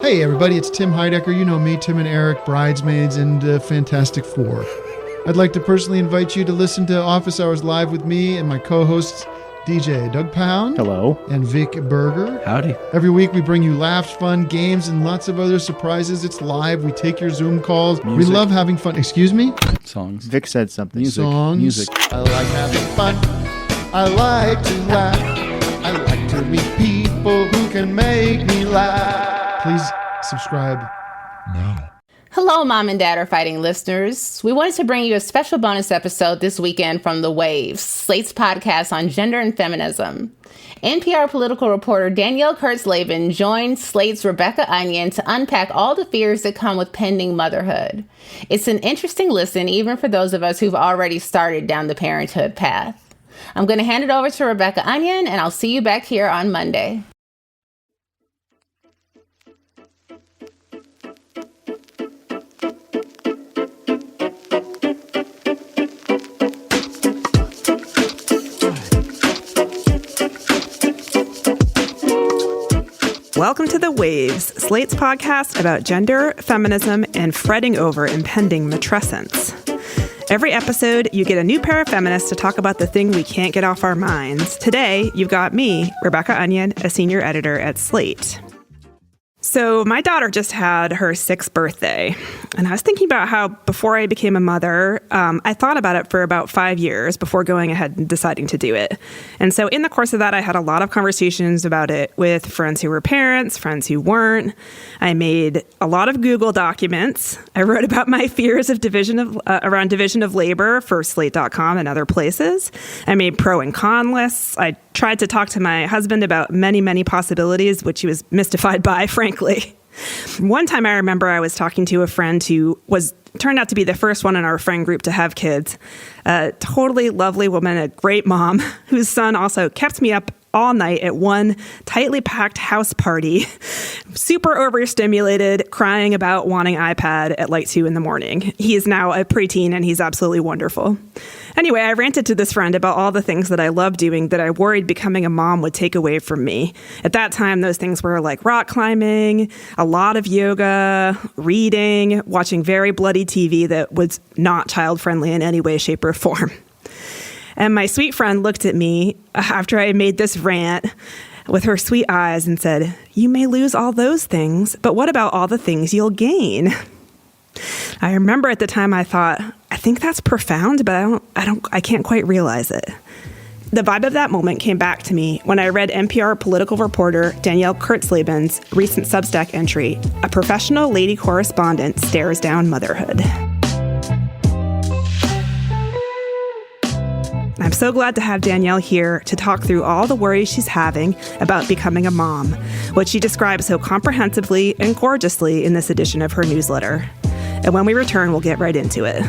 Hey everybody, it's Tim Heidecker. You know me, Tim and Eric, Bridesmaids, and Fantastic Four. I'd like to personally invite you to listen to Office Hours Live with me and my co-hosts, DJ Doug Pound. Hello. And Vic Berger. Howdy. Every week we bring you laughs, fun, games, and lots of other surprises. It's live. We take your Zoom calls. Music. We love having fun. Excuse me? Songs. Vic said something. Songs. Music. I like having fun. I like to laugh. I like to meet people who can make me laugh. Please subscribe now. Hello, Mom and Dad are fighting listeners. We wanted to bring you a special bonus episode this weekend from The Waves, Slate's podcast on gender and feminism. NPR political reporter Danielle Kurtzleben joined Slate's Rebecca Onion to unpack all the fears that come with pending motherhood. It's an interesting listen, even for those of us who've already started down the parenthood path. I'm going to hand it over to Rebecca Onion, and I'll see you back here on Monday. Welcome to The Waves, Slate's podcast about gender, feminism, and fretting over impending matrescence. Every episode, you get a new pair of feminists to talk about the thing we can't get off our minds. Today, you've got me, Rebecca Onion, a senior editor at Slate. So my daughter just had her 6th birthday, and I was thinking about how before I became a mother, I thought about it for about 5 years before going ahead and deciding to do it. And so in the course of that, I had a lot of conversations about it with friends who were parents, friends who weren't. I made a lot of Google documents. I wrote about my fears of around division of labor for Slate.com and other places. I made pro and con lists. I tried to talk to my husband about many, many possibilities, which he was mystified by, frankly. One time I remember I was talking to a friend who turned out to be the first one in our friend group to have kids. A totally lovely woman, a great mom, whose son also kept me up all night at one tightly packed house party, super overstimulated, crying about wanting iPad at like 2 a.m. He is now a preteen and he's absolutely wonderful. Anyway, I ranted to this friend about all the things that I love doing that I worried becoming a mom would take away from me. At that time, those things were like rock climbing, a lot of yoga, reading, watching very bloody TV that was not child-friendly in any way, shape, or form. And my sweet friend looked at me after I made this rant with her sweet eyes and said, "You may lose all those things, but what about all the things you'll gain?" I remember at the time I thought, I think that's profound, but I can't quite realize it. The vibe of that moment came back to me when I read NPR political reporter Danielle Kurtzleben's recent Substack entry, "A Professional Lady Correspondent Stares Down Motherhood." I'm so glad to have Danielle here to talk through all the worries she's having about becoming a mom, what she describes so comprehensively and gorgeously in this edition of her newsletter. And when we return, we'll get right into it.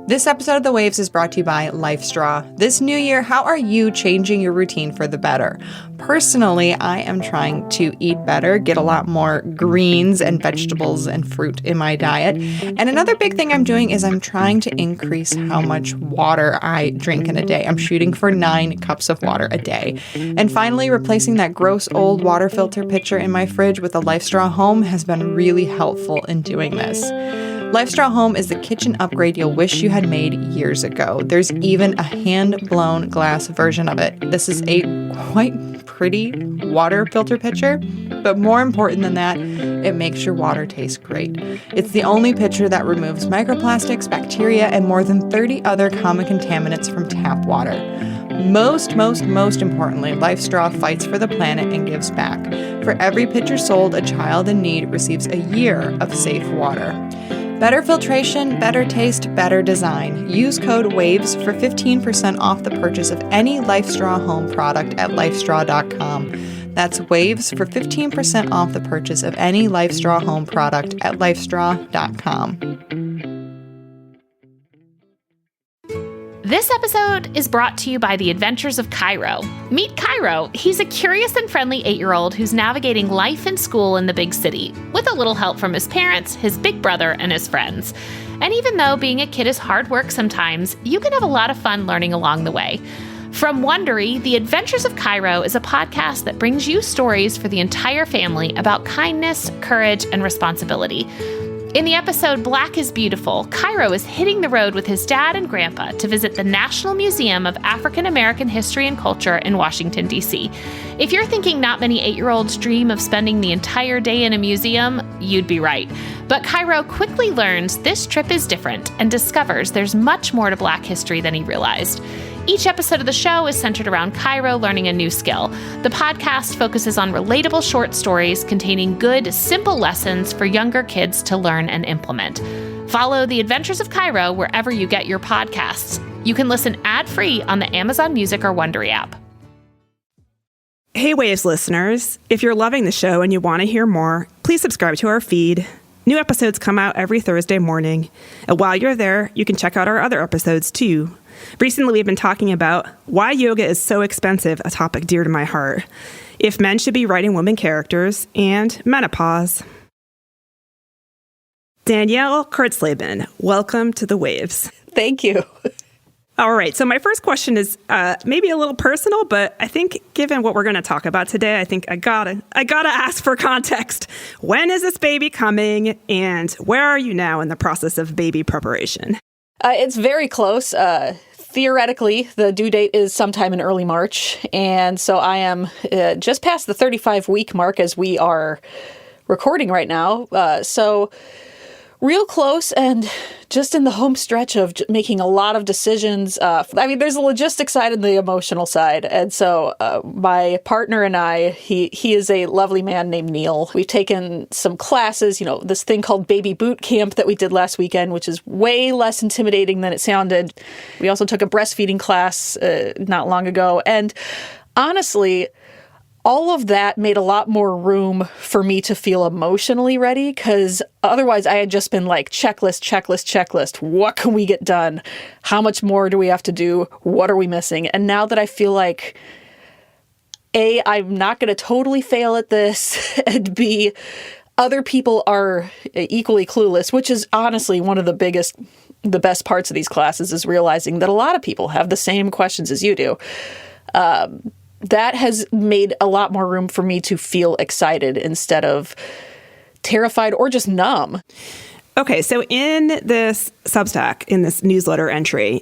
This episode of The Waves is brought to you by LifeStraw. This new year, how are you changing your routine for the better? Personally, I am trying to eat better, get a lot more greens and vegetables and fruit in my diet. And another big thing I'm doing is I'm trying to increase how much water I drink in a day. I'm shooting for 9 cups of water a day. And finally, replacing that gross old water filter pitcher in my fridge with a LifeStraw Home has been really helpful in doing this. LifeStraw Home is the kitchen upgrade you'll wish you had made years ago. There's even a hand-blown glass version of it. This is a quite pretty water filter pitcher, but more important than that, it makes your water taste great. It's the only pitcher that removes microplastics, bacteria, and more than 30 other common contaminants from tap water. Most importantly, LifeStraw fights for the planet and gives back. For every pitcher sold, a child in need receives a year of safe water. Better filtration, better taste, better design. Use code WAVES for 15% off the purchase of any LifeStraw Home product at lifestraw.com. That's WAVES for 15% off the purchase of any LifeStraw Home product at lifestraw.com. This episode is brought to you by The Adventures of Cairo. Meet Cairo. He's a curious and friendly 8-year-old who's navigating life and school in the big city, with a little help from his parents, his big brother, and his friends. And even though being a kid is hard work sometimes, you can have a lot of fun learning along the way. From Wondery, The Adventures of Cairo is a podcast that brings you stories for the entire family about kindness, courage, and responsibility. In the episode Black is Beautiful, Cairo is hitting the road with his dad and grandpa to visit the National Museum of African American History and Culture in Washington, D.C. If you're thinking not many 8-year-olds dream of spending the entire day in a museum, you'd be right. But Cairo quickly learns this trip is different and discovers there's much more to Black history than he realized. Each episode of the show is centered around Cairo learning a new skill. The podcast focuses on relatable short stories containing good, simple lessons for younger kids to learn and implement. Follow The Adventures of Cairo wherever you get your podcasts. You can listen ad-free on the Amazon Music or Wondery app. Hey Waves listeners, if you're loving the show and you want to hear more, please subscribe to our feed. New episodes come out every Thursday morning. And while you're there, you can check out our other episodes too. Recently, we've been talking about why yoga is so expensive, a topic dear to my heart, if men should be writing women characters, and menopause. Danielle Kurtzleben, welcome to The Waves. Thank you. All right, so my first question is maybe a little personal, but I think given what we're going to talk about today, I think I gotta ask for context. When is this baby coming, and where are you now in the process of baby preparation? It's very close. Theoretically, the due date is sometime in early March, and so I am just past the 35-week mark as we are recording right now. So real close and just in the home stretch of making a lot of decisions. There's the logistic side and the emotional side. And so my partner and I, he is a lovely man named Neil. We've taken some classes, this thing called baby boot camp that we did last weekend, which is way less intimidating than it sounded. We also took a breastfeeding class not long ago. And honestly, all of that made a lot more room for me to feel emotionally ready, because otherwise I had just been like, checklist. What can we get done? How much more do we have to do? What are we missing? And now that I feel like, A, I'm not going to totally fail at this, and B, other people are equally clueless, which is honestly one of the best parts of these classes, is realizing that a lot of people have the same questions as you do. That has made a lot more room for me to feel excited instead of terrified or just numb. Okay, so in this Substack, in this newsletter entry,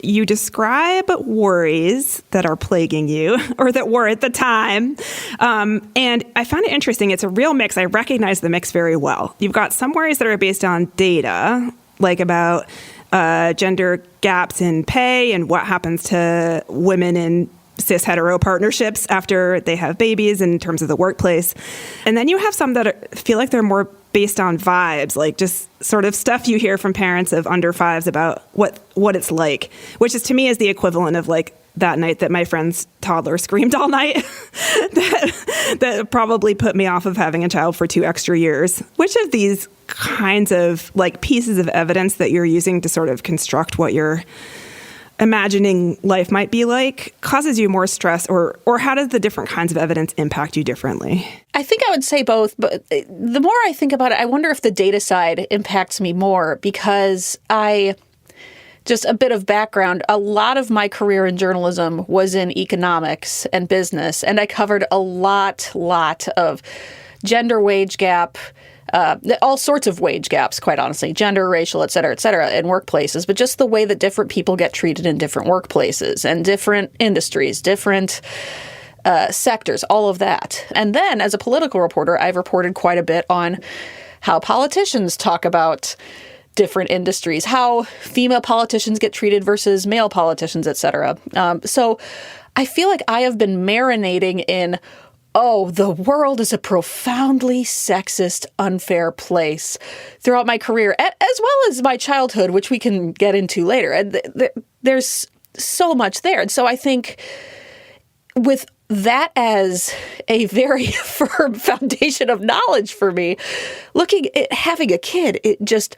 you describe worries that are plaguing you, or that were at the time. And I found it interesting. It's a real mix. I recognize the mix very well. You've got some worries that are based on data, like about gender gaps in pay and what happens to women in cis hetero partnerships after they have babies in terms of the workplace. And then you have some that feel like they're more based on vibes, like just sort of stuff you hear from parents of under fives about what it's like, which is to me is the equivalent of like that night that my friend's toddler screamed all night that probably put me off of having a child for 2 extra years. Which of these kinds of like pieces of evidence that you're using to sort of construct what you're imagining life might be like causes you more stress, or how does the different kinds of evidence impact you differently? I think I would say both, but the more I think about it, I wonder if the data side impacts me more, because just a bit of background, a lot of my career in journalism was in economics and business, and I covered a lot of gender wage gap, all sorts of wage gaps, quite honestly, gender, racial, et cetera, in workplaces, but just the way that different people get treated in different workplaces and different industries, different sectors, all of that. And then as a political reporter, I've reported quite a bit on how politicians talk about different industries, how female politicians get treated versus male politicians, et cetera. So I feel like I have been marinating in, the world is a profoundly sexist, unfair place throughout my career, as well as my childhood, which we can get into later. And there's so much there. And so I think with that as a very firm foundation of knowledge for me, looking at having a kid, it just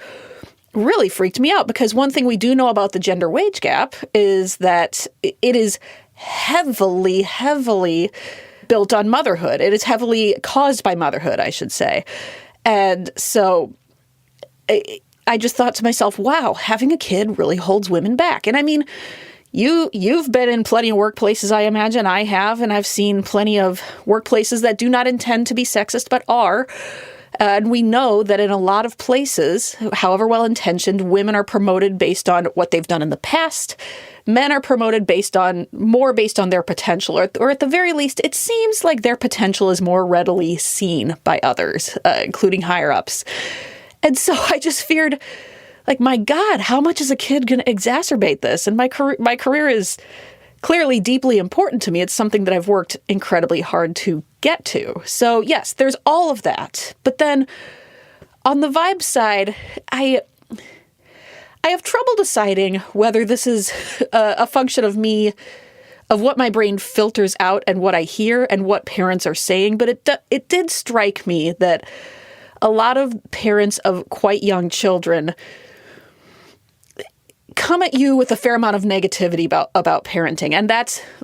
really freaked me out, because one thing we do know about the gender wage gap is that it is heavily built on motherhood. It is heavily caused by motherhood, I should say. And so I just thought to myself, wow, having a kid really holds women back. And I mean, You've been in plenty of workplaces, I imagine. I have, and I've seen plenty of workplaces that do not intend to be sexist but are. And we know that in a lot of places, however well-intentioned, women are promoted based on what they've done in the past. Men are promoted based on their potential, or at the very least, it seems like their potential is more readily seen by others, including higher-ups. And so I just feared, like, my God, how much is a kid going to exacerbate this? And my career is clearly deeply important to me. It's something that I've worked incredibly hard to get to. So yes, there's all of that. But then on the vibe side, I have trouble deciding whether this is a function of me, of what my brain filters out and what I hear and what parents are saying. But it did strike me that a lot of parents of quite young children come at you with a fair amount of negativity about parenting. And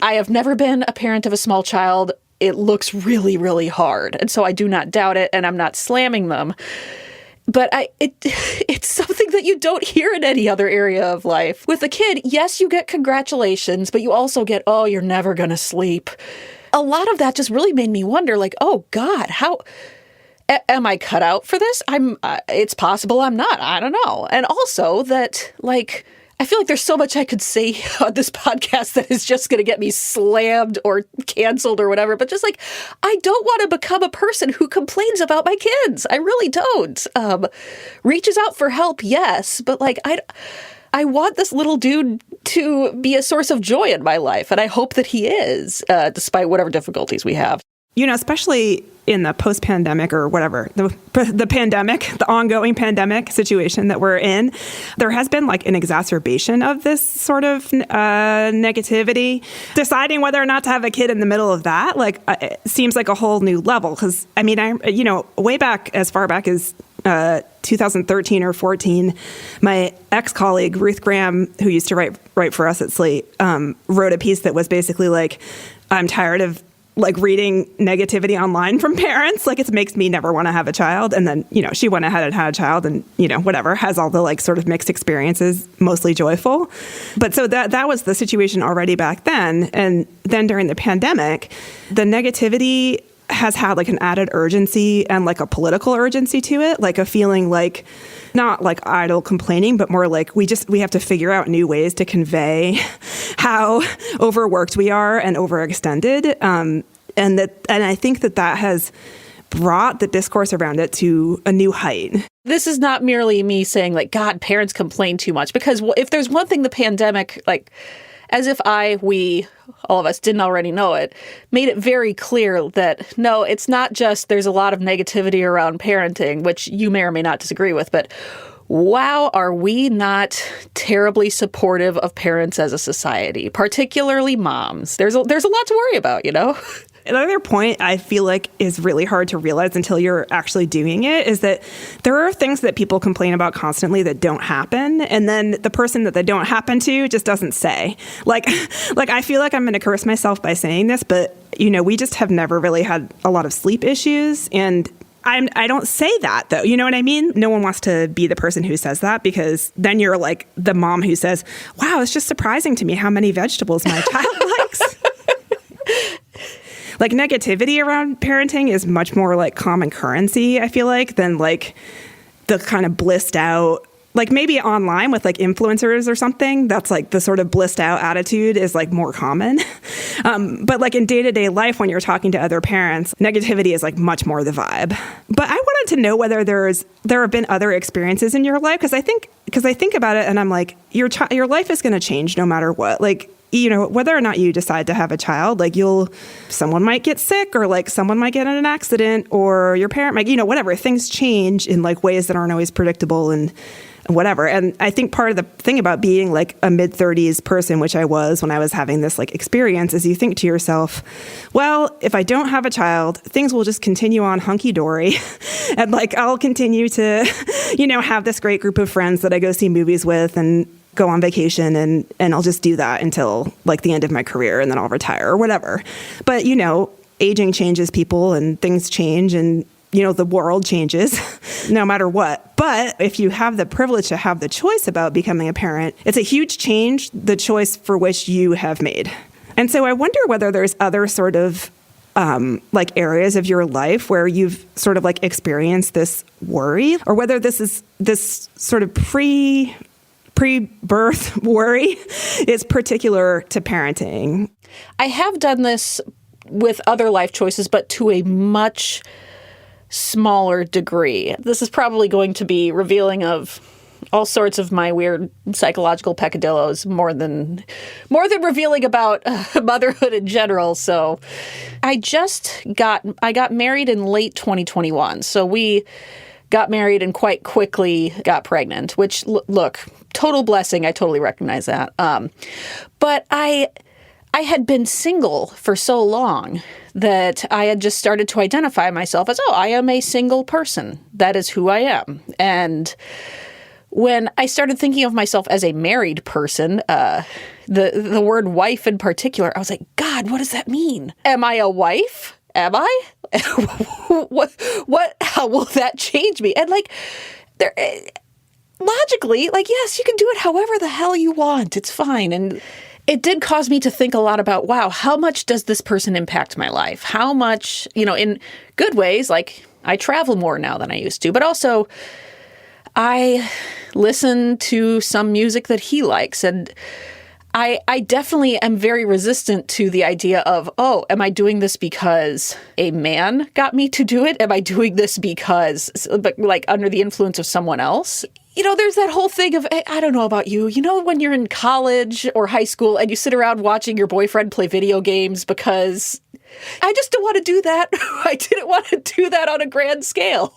I have never been a parent of a small child. It looks really, really hard. And so I do not doubt it, and I'm not slamming them. But it's something that you don't hear in any other area of life. With a kid, yes, you get congratulations, but you also get, oh, you're never going to sleep. A lot of that just really made me wonder, like, oh, God, how... am I cut out for this? It's possible I'm not. I don't know. And also that, like, I feel like there's so much I could say on this podcast that is just going to get me slammed or canceled or whatever. But just like, I don't want to become a person who complains about my kids. I really don't. Reaches out for help, yes. But like, I want this little dude to be a source of joy in my life. And I hope that he is, despite whatever difficulties we have. You know, especially in the post-pandemic or whatever, the pandemic, the ongoing pandemic situation that we're in, there has been like an exacerbation of this sort of negativity. Deciding whether or not to have a kid in the middle of that, like, it seems like a whole new level. Because, I mean, way back, as far back as 2013 or 14, my ex-colleague, Ruth Graham, who used to write for us at Slate, wrote a piece that was basically like, I'm tired of like reading negativity online from parents. Like, it makes me never want to have a child. And then, she went ahead and had a child and, whatever, has all the like sort of mixed experiences, mostly joyful. But so that was the situation already back then. And then during the pandemic, the negativity has had like an added urgency and like a political urgency to it, like a feeling like not like idle complaining, but more like we have to figure out new ways to convey how overworked we are and overextended. And I think that has brought the discourse around it to a new height. This is not merely me saying like, God, parents complain too much, because if there's one thing the pandemic, like, as if we, all of us didn't already know it, made it very clear that, no, it's not just there's a lot of negativity around parenting, which you may or may not disagree with, but wow, are we not terribly supportive of parents as a society, particularly moms? There's a lot to worry about, Another point I feel like is really hard to realize until you're actually doing it is that there are things that people complain about constantly that don't happen. And then the person that they don't happen to just doesn't say. Like I feel like I'm going to curse myself by saying this, but, we just have never really had a lot of sleep issues. And I don't say that, though. You know what I mean? No one wants to be the person who says that, because then you're like the mom who says, wow, it's just surprising to me how many vegetables my child likes. Like, negativity around parenting is much more like common currency, I feel like, than like the kind of blissed out, like maybe online with like influencers or something. That's like the sort of blissed out attitude is like more common. But like in day-to-day life, when you're talking to other parents, negativity is like much more the vibe. But I wanted to know whether there have been other experiences in your life, because I think about it and I'm like, your life is going to change no matter what. Like, whether or not you decide to have a child, like someone might get sick, or like someone might get in an accident, or your parent might, whatever. Things change in like ways that aren't always predictable and whatever. And I think part of the thing about being like a mid-30s person, which I was when I was having this like experience, is you think to yourself, well, if I don't have a child, things will just continue on hunky-dory. And like I'll continue to, have this great group of friends that I go see movies with and go on vacation, and I'll just do that until like the end of my career, and then I'll retire or whatever. But, aging changes people and things change, and, the world changes. no matter what. But if you have the privilege to have the choice about becoming a parent, it's a huge change, the choice for which you have made. And so I wonder whether there's other sort of like areas of your life where you've sort of like experienced this worry, or whether this is this sort of pre-birth worry is particular to parenting. I have done this with other life choices, but to a much smaller degree. This is probably going to be revealing of all sorts of my weird psychological peccadillos, more than revealing about motherhood in general. So I got married in late 2021. So we got married and quite quickly got pregnant, which look, total blessing. I totally recognize that. But I had been single for so long that I had just started to identify myself as, I am a single person. That is who I am. And when I started thinking of myself as a married person, the word wife in particular, I was like, God, what does that mean? Am I a wife? Am I? How will that change me? And like, logically, like, yes, you can do it however the hell you want. It's fine. And it did cause me to think a lot about, wow, how much does this person impact my life? How much, in good ways, like I travel more now than I used to, but also I listen to some music that he likes. And I definitely am very resistant to the idea of, am I doing this because a man got me to do it? Am I doing this because, like, under the influence of someone else? There's that whole thing of, I don't know about you, when you're in college or high school and you sit around watching your boyfriend play video games because I just don't want to do that. I didn't want to do that on a grand scale.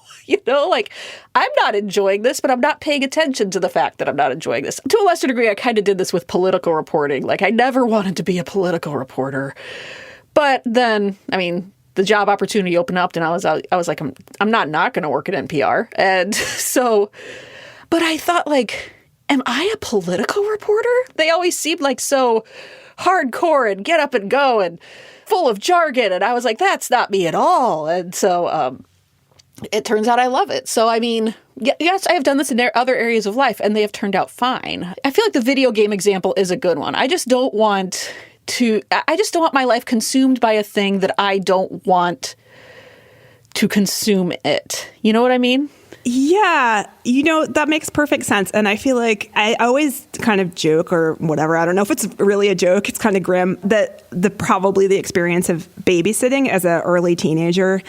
Like, I'm not enjoying this, but I'm not paying attention to the fact that I'm not enjoying this. To a lesser degree, I kind of did this with political reporting. Like, I never wanted to be a political reporter. But then, the job opportunity opened up and I was like, I'm not going to work at NPR. And so, but I thought, like, am I a political reporter? They always seemed like so hardcore and get up and go and full of jargon. And I was like, that's not me at all. And so, it turns out I love it. So, yes, I have done this in other areas of life and they have turned out fine. I feel like the video game example is a good one. I just don't want my life consumed by a thing that I don't want to consume it. You know what I mean? Yeah, that makes perfect sense. And I feel like I always kind of joke or whatever. I don't know if it's really a joke. It's kind of grim that probably the experience of babysitting as an early teenager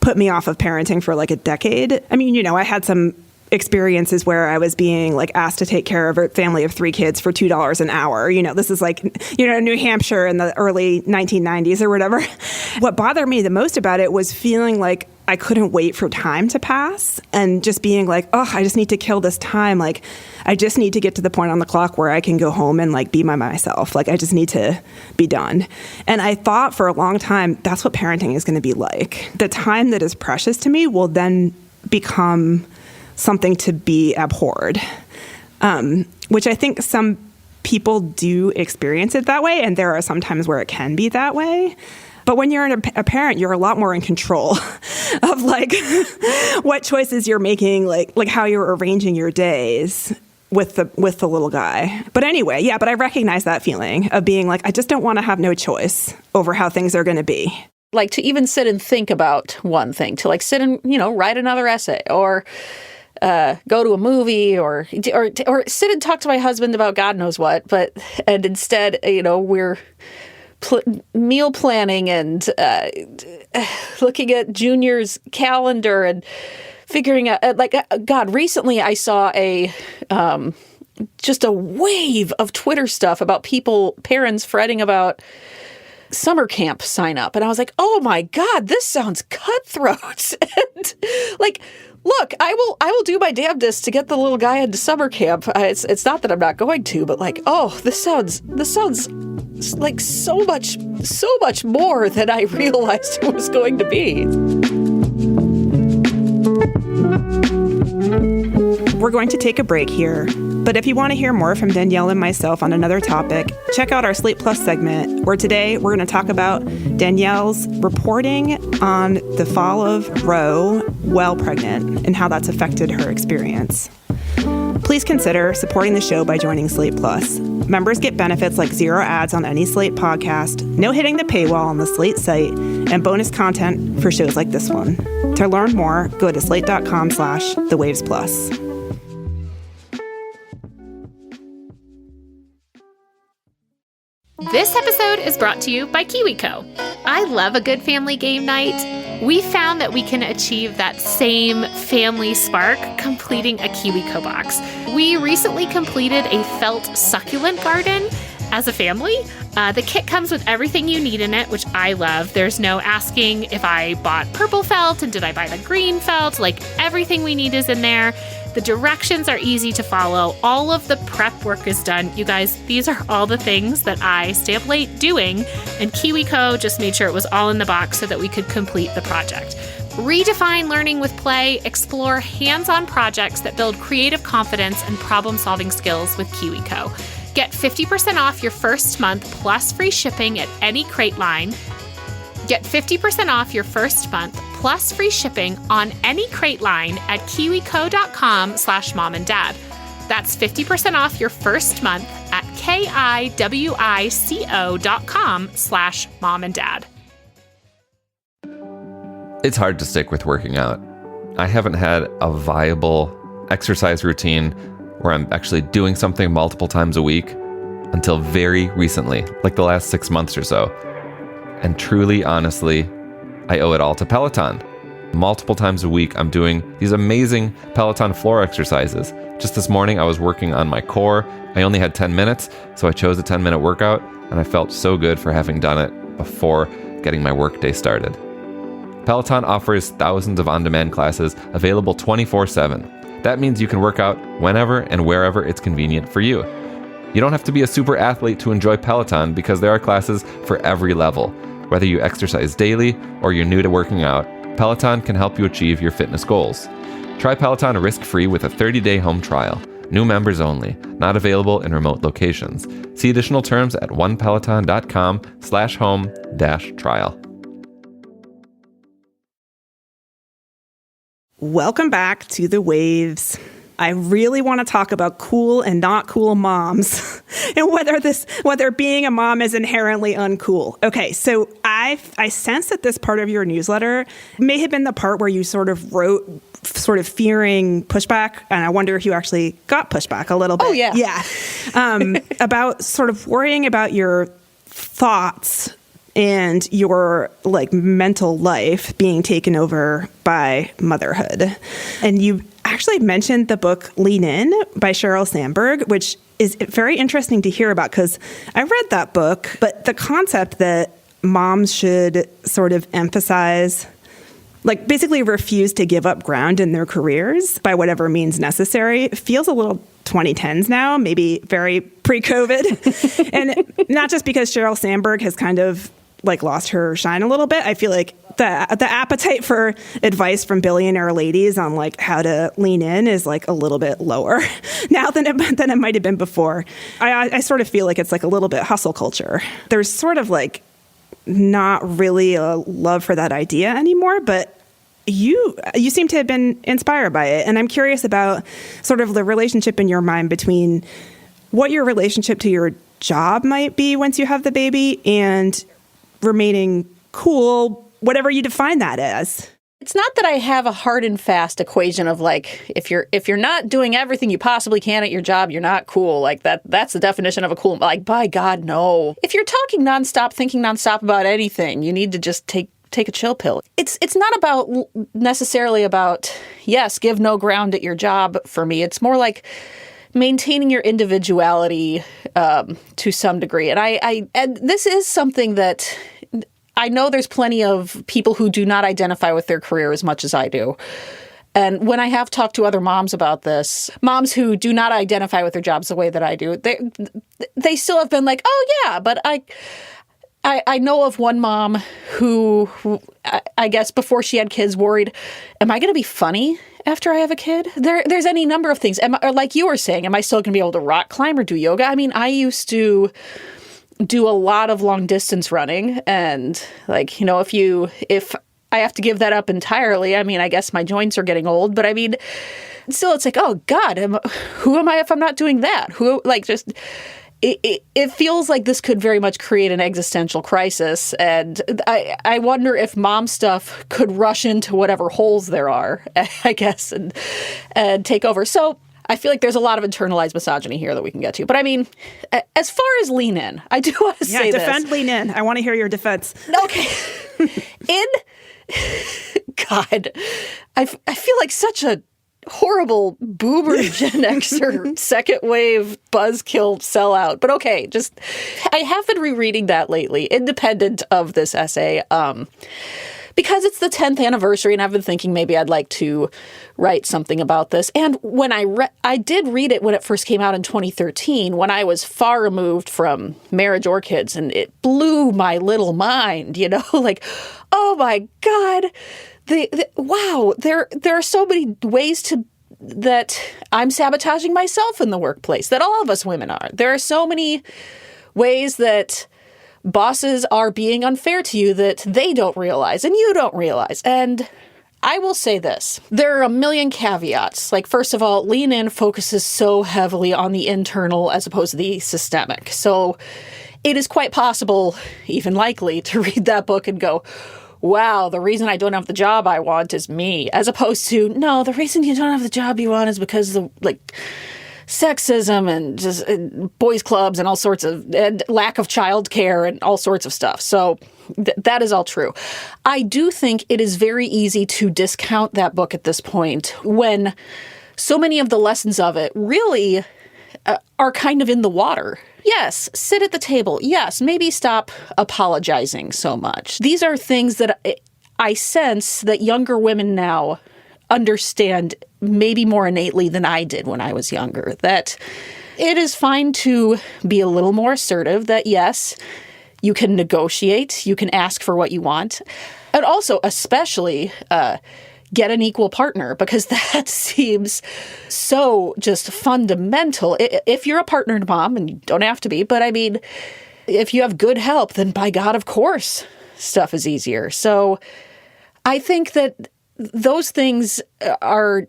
put me off of parenting for like a decade. I had some experiences where I was being like asked to take care of a family of 3 kids for $2 an hour. This is like, New Hampshire in the early 1990s or whatever. What bothered me the most about it was feeling like I couldn't wait for time to pass and just being like, I just need to kill this time. Like, I just need to get to the point on the clock where I can go home and like be by myself. Like, I just need to be done. And I thought for a long time, that's what parenting is going to be like. The time that is precious to me will then become something to be abhorred, which I think some people do experience it that way. And there are some times where it can be that way. But when you're a parent, you're a lot more in control of like what choices you're making, like how you're arranging your days with the little guy. But anyway, yeah, but I recognize that feeling of being like, I just don't want to have no choice over how things are going to be. Like to even sit and think about one thing, to like sit and, write another essay or go to a movie or sit and talk to my husband about God knows what. And instead, we're meal planning and looking at Junior's calendar and figuring out, God, recently I saw just a wave of Twitter stuff about parents fretting about summer camp sign up. And I was like, oh my God, this sounds cutthroat. And like, look, I will do my damnedest to get the little guy into summer camp. It's not that I'm not going to, but like, this sounds like so much more than I realized it was going to be. we're going to take a break here. But if you want to hear more from Danielle and myself on another topic, check out our Slate Plus segment, where today we're going to talk about Danielle's reporting on the fall of Roe while pregnant and how that's affected her experience. Please consider supporting the show by joining Slate Plus. Members get benefits like 0 ads on any Slate podcast, no hitting the paywall on the Slate site, and bonus content for shows like this one. To learn more, go to slate.com/thewavesplus. This episode is brought to you by KiwiCo. I love a good family game night. We found that we can achieve that same family spark completing a KiwiCo box. We recently completed a felt succulent garden as a family. The kit comes with everything you need in it, which I love. There's no asking if I bought purple felt and did I buy the green felt. Like, everything we need is in there. The directions are easy to follow. All of the prep work is done. You guys, these are all the things that I stay up late doing, and KiwiCo just made sure it was all in the box so that we could complete the project. Redefine learning with play. Explore hands-on projects that build creative confidence and problem-solving skills with KiwiCo. Get 50% off your first month plus free shipping at any crate line. Get 50% off your first month plus free shipping on any crate line at kiwico.com/momanddad. That's 50% off your first month at kiwico.com/momanddad. It's hard to stick with working out. I haven't had a viable exercise routine where I'm actually doing something multiple times a week until very recently, like the last 6 months or so. And truly, honestly, I owe it all to Peloton. Multiple times a week, I'm doing these amazing Peloton floor exercises. Just this morning, I was working on my core. I only had 10 minutes, so I chose a 10-minute workout, and I felt so good for having done it before getting my workday started. Peloton offers thousands of on-demand classes available 24/7. That means you can work out whenever and wherever it's convenient for you. You don't have to be a super athlete to enjoy Peloton because there are classes for every level. Whether you exercise daily or you're new to working out, Peloton can help you achieve your fitness goals. Try Peloton risk-free with a 30-day home trial. New members only. Not available in remote locations. See additional terms at onepeloton.com/home-trial. Welcome back to The Waves. I really want to talk about cool and not cool moms and whether being a mom is inherently uncool. Okay, so I sense that this part of your newsletter may have been the part where you sort of wrote sort of fearing pushback, and I wonder if you actually got pushback a little bit. Oh, yeah. Yeah. About sort of worrying about your thoughts and your like mental life being taken over by motherhood. And you actually mentioned the book Lean In by Sheryl Sandberg, which is very interesting to hear about because I read that book, but the concept that moms should sort of emphasize, like basically refuse to give up ground in their careers by whatever means necessary, feels a little 2010s now, maybe very pre-COVID. And not just because Sheryl Sandberg has kind of like lost her shine a little bit. I feel like the appetite for advice from billionaire ladies on like how to lean in is like a little bit lower now than it might have been before. I sort of feel like it's like a little bit hustle culture. There's sort of like not really a love for that idea anymore, but you seem to have been inspired by it. And I'm curious about sort of the relationship in your mind between what your relationship to your job might be once you have the baby and remaining cool, whatever you define that as. It's not that I have a hard and fast equation of like, if you're not doing everything you possibly can at your job, you're not cool. Like that's the definition of a cool, like, by God, no. If you're talking nonstop, thinking nonstop about anything, you need to just take a chill pill. It's not about necessarily about, yes, give no ground at your job for me. It's more like maintaining your individuality to some degree. And this is something that I know there's plenty of people who do not identify with their career as much as I do. And when I have talked to other moms about this, moms who do not identify with their jobs the way that I do, they still have been like, oh yeah, but I know of one mom who I guess before she had kids, worried, am I going to be funny after I have a kid? There's any number of things. Or like you were saying, am I still going to be able to rock climb or do yoga? I mean, I used to do a lot of long distance running, and like, if I have to give that up entirely, I mean, I guess my joints are getting old, but I mean, still, it's like, oh God, who am I if I'm not doing that? It feels like this could very much create an existential crisis. And I wonder if mom stuff could rush into whatever holes there are, I guess, and take over. So I feel like there's a lot of internalized misogyny here that we can get to. But I mean, as far as lean in, I do want to say this. Yeah, defend lean in. I want to hear your defense. Okay. God, I feel like such a horrible boomer Gen Xer second wave buzzkill sellout. But okay, I have been rereading that lately, independent of this essay, because it's the 10th anniversary, and I've been thinking maybe I'd like to write something about this. And when I did read it when it first came out in 2013, when I was far removed from marriage or kids, and it blew my little mind, like, oh my God, wow, there are so many ways that I'm sabotaging myself in the workplace, that all of us women are. There are so many ways that bosses are being unfair to you that they don't realize and you don't realize. And I will say this, there are a million caveats. Like, first of all, Lean In focuses so heavily on the internal as opposed to the systemic. So it is quite possible, even likely, to read that book and go, wow, the reason I don't have the job I want is me, as opposed to, no, the reason you don't have the job you want is because of sexism and just boys clubs and all sorts of, and lack of childcare and all sorts of stuff. So that is all true. I do think it is very easy to discount that book at this point when so many of the lessons of it really are kind of in the water. Yes, sit at the table. Yes, maybe stop apologizing so much. These are things that I sense that younger women now understand maybe more innately than I did when I was younger, that it is fine to be a little more assertive, that yes, you can negotiate, you can ask for what you want, and also especially get an equal partner, because that seems so just fundamental. If you're a partnered mom, and you don't have to be, but I mean, if you have good help, then by God, of course, stuff is easier. So I think that those things are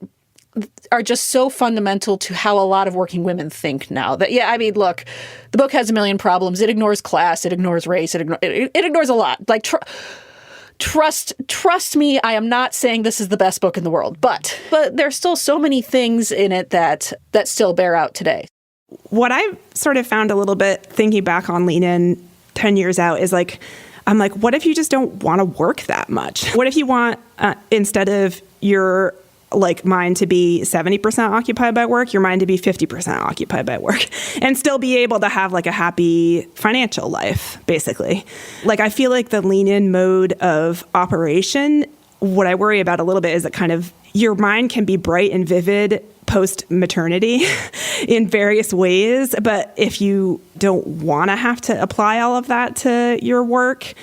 just so fundamental to how a lot of working women think now. That, yeah, I mean, look, the book has a million problems. It ignores class. It ignores race. It ignores a lot. Like, trust me, I am not saying this is the best book in the world, but there's still so many things in it that still bear out today. What I've sort of found a little bit thinking back on Lean In 10 years out is like, I'm like, what if you just don't want to work that much? What if you want, instead of your mind to be 70% occupied by work, your mind to be 50% occupied by work, and still be able to have a happy financial life, basically. I feel like the Lean In mode of operation, what I worry about a little bit is that kind of your mind can be bright and vivid post-maternity in various ways. But if you don't want to have to apply all of that to your work,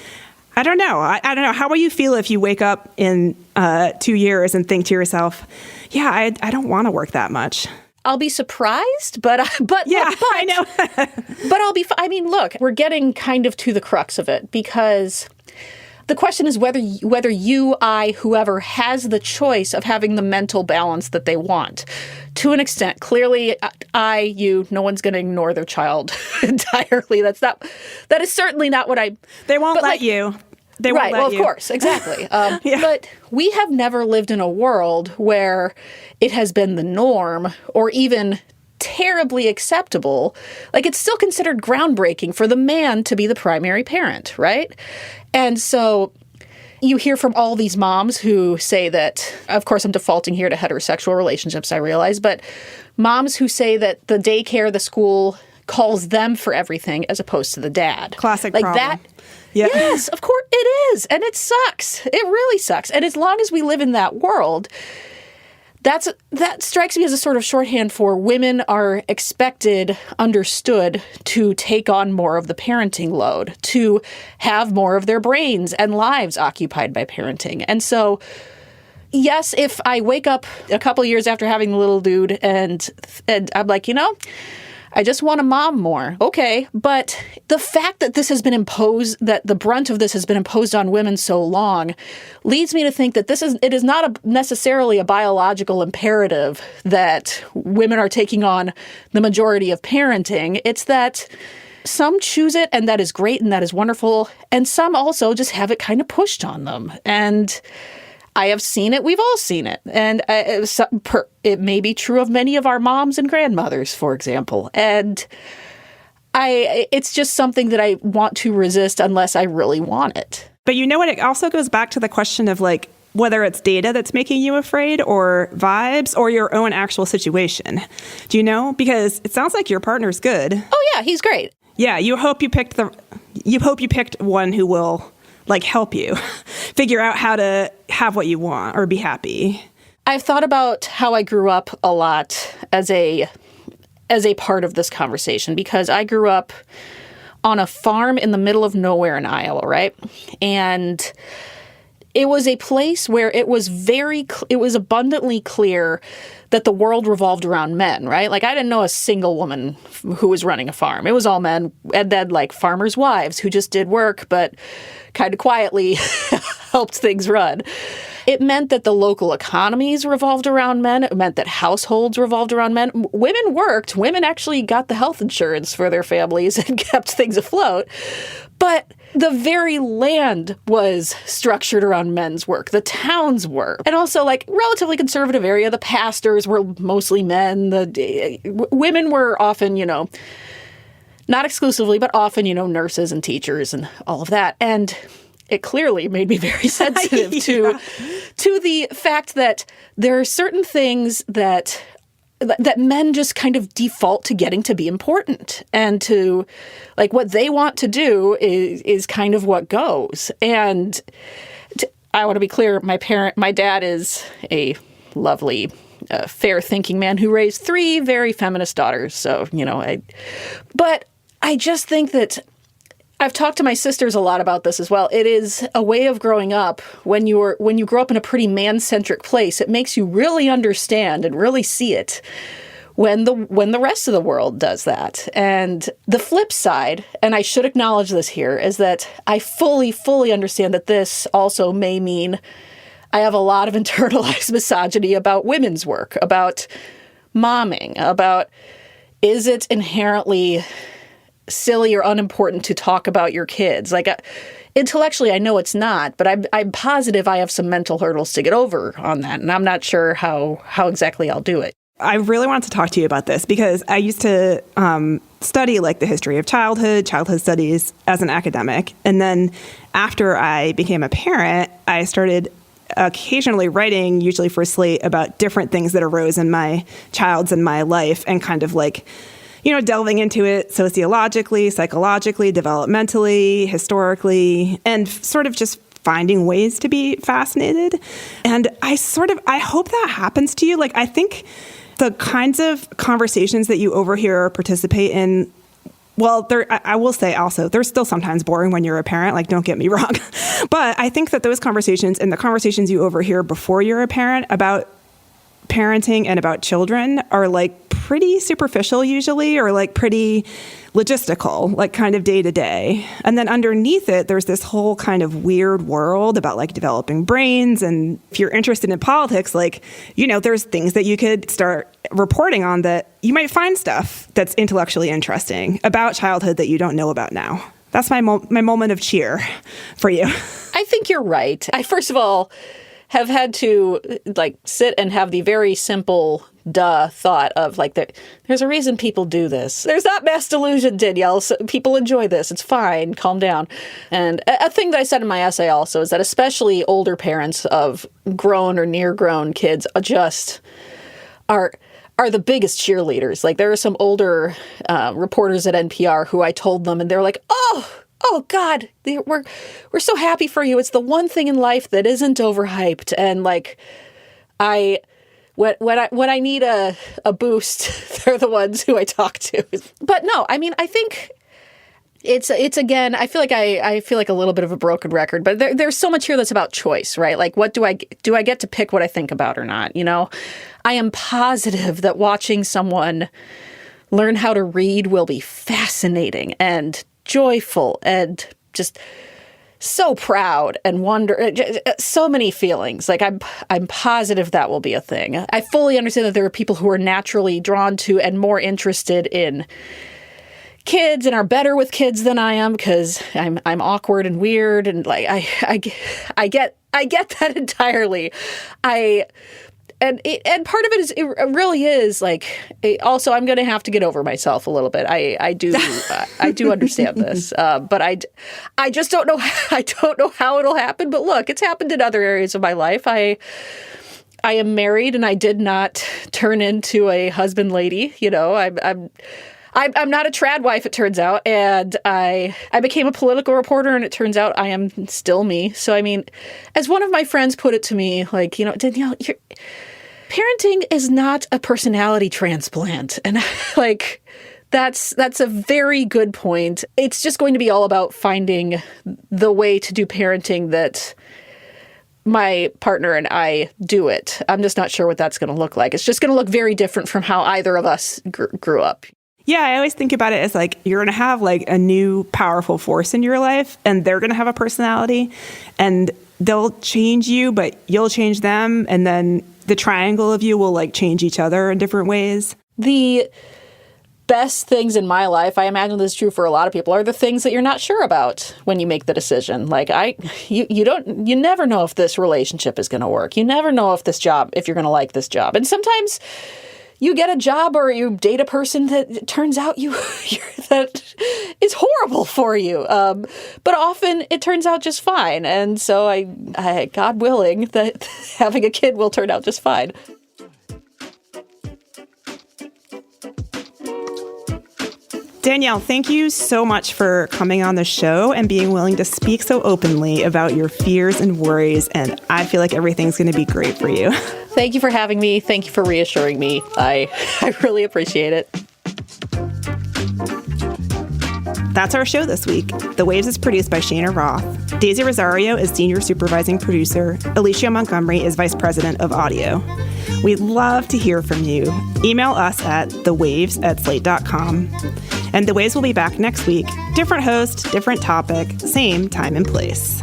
I don't know. I don't know. How will you feel if you wake up in 2 years and think to yourself, yeah, I don't want to work that much? I'll be surprised, but yeah, I know. But I'll be. I mean, look, we're getting kind of to the crux of it, because the question is whether you, I, whoever has the choice of having the mental balance that they want. To an extent, clearly, you, no one's going to ignore their child entirely. That is certainly not what I. They won't let you. They won't let you. Of course, exactly. Yeah. But we have never lived in a world where it has been the norm or even terribly acceptable. It's still considered groundbreaking for the man to be the primary parent, right? And so you hear from all these moms who say that, of course, I'm defaulting here to heterosexual relationships, I realize, but moms who say that the daycare, the school calls them for everything as opposed to the dad. Classic problem. That. Yeah. Yes, of course it is. And it sucks. It really sucks. And as long as we live in that world, that strikes me as a sort of shorthand for women are expected, understood, to take on more of the parenting load, to have more of their brains and lives occupied by parenting. And so, yes, if I wake up a couple years after having the little dude and I'm like, I just want to mom more. Okay. But the fact that this has been imposed, that the brunt of this has been imposed on women so long, leads me to think that it is not necessarily a biological imperative that women are taking on the majority of parenting. It's that some choose it, and that is great, and that is wonderful. And some also just have it kind of pushed on them. And I have seen it. We've all seen it. And it may be true of many of our moms and grandmothers, for example. And it's just something that I want to resist unless I really want it. But you know what? It also goes back to the question of like, whether it's data that's making you afraid or vibes or your own actual situation. Do you know? Because it sounds like your partner's good. Oh, yeah, he's great. Yeah, you hope you picked one who will like help you figure out how to have what you want or be happy. I've thought about how I grew up a lot as a part of this conversation, because I grew up on a farm in the middle of nowhere in Iowa, right? And it was a place where it was abundantly clear that the world revolved around men, right? Like, I didn't know a single woman who was running a farm. It was all men, and then like farmers' wives who just did work, but kind of quietly helped things run. It meant that the local economies revolved around men. It meant that households revolved around men. Women worked. Women actually got the health insurance for their families and kept things afloat. But the very land was structured around men's work. The towns were. And also, like, relatively conservative area, the pastors were mostly men. The women were often, not exclusively, but often, nurses and teachers and all of that. And it clearly made me very sensitive to the fact that there are certain things that men just kind of default to getting to be important, and to like what they want to do is kind of what goes. And I want to be clear, my dad is a lovely, fair thinking man who raised 3 very feminist daughters. So, but I just think that I've talked to my sisters a lot about this as well. It is a way of growing up. When you grow up in a pretty man-centric place, it makes you really understand and really see it when the rest of the world does that. And the flip side, and I should acknowledge this here, is that I fully understand that this also may mean I have a lot of internalized misogyny about women's work, about momming, about is it inherently silly or unimportant to talk about your kids? Like, intellectually, I know it's not, but I'm positive I have some mental hurdles to get over on that, and I'm not sure how exactly I'll do it. I really wanted to talk to you about this because I used to study like the history of childhood studies as an academic. And then after I became a parent, I started occasionally writing, usually for Slate, about different things that arose in my child's and my life, and kind of like, delving into it sociologically, psychologically, developmentally, historically, and sort of just finding ways to be fascinated. And I hope that happens to you. Like, I think the kinds of conversations that you overhear or participate in, well, I will say also, they're still sometimes boring when you're a parent, like, don't get me wrong. But I think that those conversations and the conversations you overhear before you're a parent about parenting and about children are like pretty superficial usually, or like pretty logistical, like kind of day to day. And then underneath it, there's this whole kind of weird world about like developing brains. And if you're interested in politics, like, there's things that you could start reporting on that you might find stuff that's intellectually interesting about childhood that you don't know about now. That's my moment of cheer for you. I think you're right. I, first of all, have had to like sit and have the very simple thought of like, there's a reason people do this. There's not mass delusion, Danielle. So people enjoy this. It's fine. Calm down. And a thing that I said in my essay also is that especially older parents of grown or near grown kids just are the biggest cheerleaders. Like, there are some older reporters at NPR who I told them, and they're like, oh God, we're so happy for you. It's the one thing in life that isn't overhyped. And like, when I need a boost, they're the ones who I talk to. But no, I mean, I think it's again, I feel like I feel like a little bit of a broken record, but there's so much here that's about choice, right? Like, what do I get to pick what I think about or not? You know, I am positive that watching someone learn how to read will be fascinating and joyful and just so proud and wonder, so many feelings. Like I'm positive that will be a thing. I fully understand that there are people who are naturally drawn to and more interested in kids and are better with kids than I am because I'm awkward and weird and like I get that entirely. And part of it is, it really is like, also, I'm going to have to get over myself a little bit. I do understand this, but I just don't know. I don't know how it'll happen. But look, it's happened in other areas of my life. I am married, and I did not turn into a husband lady. You know, I'm not a trad wife, it turns out, and I became a political reporter, and it turns out I am still me. So I mean, as one of my friends put it to me, like, you know, Danielle, parenting is not a personality transplant. And like, that's a very good point. It's just going to be all about finding the way to do parenting that my partner and I do it. I'm just not sure what that's going to look like. It's just going to look very different from how either of us grew up. Yeah, I always think about it as like you're going to have like a new powerful force in your life, and they're going to have a personality, and they'll change you, but you'll change them. And then the triangle of you will like change each other in different ways. The best things in my life, I imagine this is true for a lot of people, are the things that you're not sure about when you make the decision. Like you never know if this relationship is going to work. You never know if you're going to like this job. And sometimes you get a job or you date a person that it turns out that is horrible for you. But often it turns out just fine. And so I God willing, that having a kid will turn out just fine. Danielle, thank you so much for coming on the show and being willing to speak so openly about your fears and worries. And I feel like everything's going to be great for you. Thank you for having me. Thank you for reassuring me. I really appreciate it. That's our show this week. The Waves is produced by Cheyna Roth. Daisy Rosario is senior supervising producer. Alicia Montgomery is vice president of audio. We'd love to hear from you. Email us at thewaves@slate.com. And The Waves will be back next week. Different host, different topic, same time and place.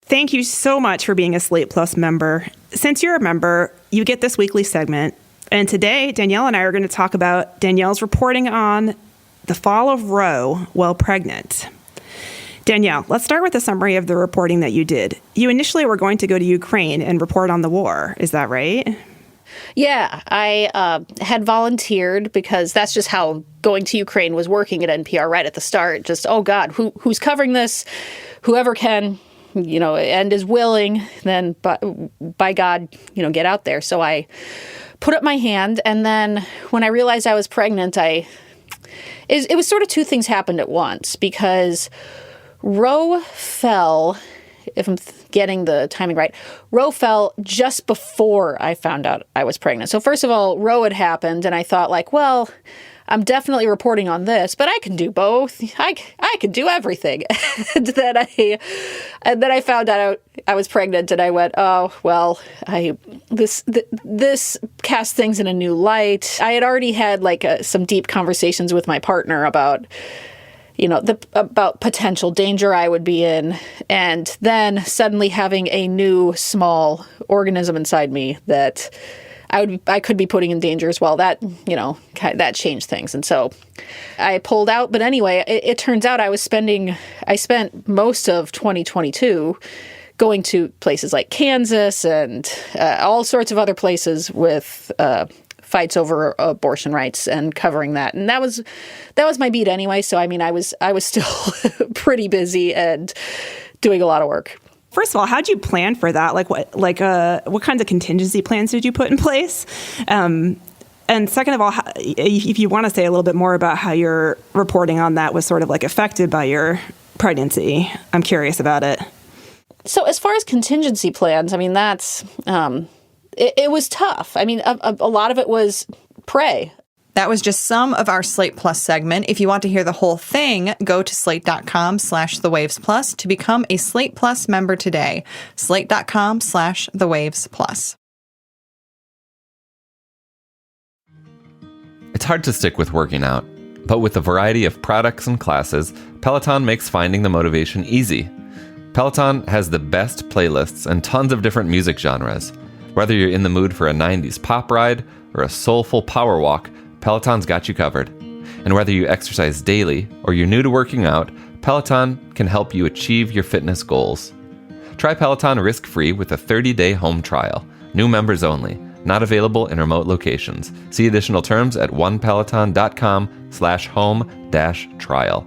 Thank you so much for being a Slate Plus member. Since you're a member, you get this weekly segment. And today, Danielle and I are going to talk about Danielle's reporting on the fall of Roe while pregnant. Danielle, let's start with a summary of the reporting that you did. You initially were going to go to Ukraine and report on the war. Is that right? Yeah, I had volunteered because that's just how going to Ukraine was working at NPR right at the start. Just, oh God, who's covering this? Whoever can, you know, and is willing, then by God, you know, get out there. So I put up my hand, and then when I realized I was pregnant, it was sort of two things happened at once, because Roe fell, if I'm getting the timing right, Roe fell just before I found out I was pregnant. So first of all, Roe had happened, and I thought like, well, I'm definitely reporting on this, but I can do both. I can do everything. And then I found out I was pregnant, and I went, oh well, this cast things in a new light. I had already had like some deep conversations with my partner about, you know, about potential danger I would be in, and then suddenly having a new small organism inside me that I could be putting in danger as well. That, you know, that changed things. And so I pulled out. But anyway, it turns out I spent most of 2022 going to places like Kansas and all sorts of other places with fights over abortion rights and covering that. And that was my beat anyway. So, I mean, I was still pretty busy and doing a lot of work. First of all, how'd you plan for that? What kinds of contingency plans did you put in place? And second of all, if you want to say a little bit more about how your reporting on that was sort of like affected by your pregnancy. I'm curious about it. So as far as contingency plans, I mean, that's, it was tough. I mean, a lot of it was pray. That was just some of our Slate Plus segment. If you want to hear the whole thing, go to slate.com/thewavesplus to become a Slate Plus member today. Slate.com/thewavesplus. It's hard to stick with working out, but with a variety of products and classes, Peloton makes finding the motivation easy. Peloton has the best playlists and tons of different music genres. Whether you're in the mood for a 90s pop ride or a soulful power walk, Peloton's got you covered. And whether you exercise daily or you're new to working out, Peloton can help you achieve your fitness goals. Try Peloton risk-free with a 30-day home trial. New members only. Not available in remote locations. See additional terms at onepeloton.com/home-trial.